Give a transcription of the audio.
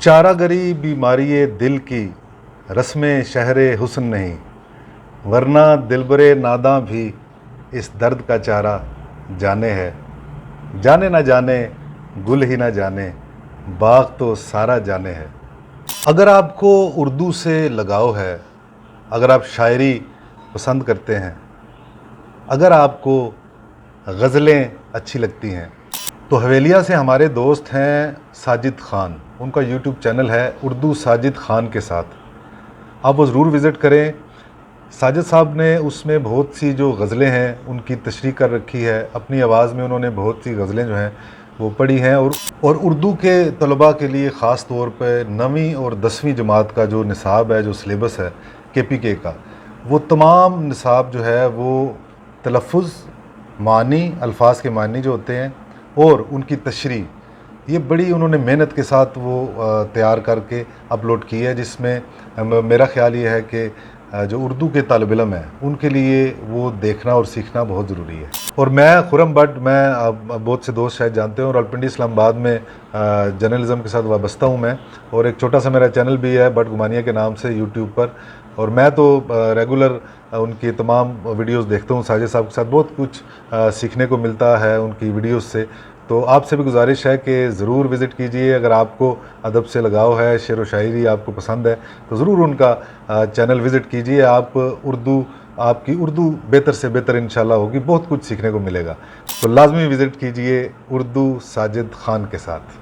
چارہ گری بیماری دل کی رسم شہر حسن نہیں، ورنہ دلبر ناداں بھی اس درد کا چارہ جانے ہے۔ جانے نہ جانے گل ہی نہ جانے، باغ تو سارا جانے ہے۔ اگر آپ کو اردو سے لگاؤ ہے، اگر آپ شاعری پسند کرتے ہیں، اگر آپ کو غزلیں اچھی لگتی ہیں، تو حویلیہ سے ہمارے دوست ہیں ساجد خان، ان کا یوٹیوب چینل ہے اردو ساجد خان کے ساتھ، آپ وہ ضرور وزٹ کریں۔ ساجد صاحب نے اس میں بہت سی جو غزلیں ہیں ان کی تشریح کر رکھی ہے، اپنی آواز میں انہوں نے بہت سی غزلیں جو ہیں وہ پڑھی ہیں، اور اردو کے طلباء کے لیے خاص طور پہ 9ویں اور 10ویں جماعت کا جو نصاب ہے، جو سلیبس ہے KPK کا، وہ تمام نصاب جو ہے وہ تلفظ، معنی، الفاظ کے معنی جو ہوتے ہیں اور ان کی تشریح، یہ بڑی انہوں نے محنت کے ساتھ وہ تیار کر کے اپلوڈ کی ہے، جس میں میرا خیال یہ ہے کہ جو اردو کے طالب علم ہیں ان کے لیے وہ دیکھنا اور سیکھنا بہت ضروری ہے۔ اور میں خرم بٹ، میں بہت سے دوست شاید جانتے ہیں، اور راولپنڈی اسلام آباد میں جرنلزم کے ساتھ وابستہ ہوں میں، اور ایک چھوٹا سا میرا چینل بھی ہے بٹ گمانیہ کے نام سے یوٹیوب پر، اور میں تو ریگولر ان کی تمام ویڈیوز دیکھتا ہوں۔ ساجد صاحب کے ساتھ بہت کچھ سیکھنے کو ملتا ہے ان کی ویڈیوز سے، تو آپ سے بھی گزارش ہے کہ ضرور وزٹ کیجئے۔ اگر آپ کو ادب سے لگاؤ ہے، شعر و شاعری آپ کو پسند ہے، تو ضرور ان کا چینل وزٹ کیجئے۔ آپ کی اردو بہتر سے بہتر انشاءاللہ ہوگی، بہت کچھ سیکھنے کو ملے گا، تو لازمی وزٹ کیجئے اردو ساجد خان کے ساتھ۔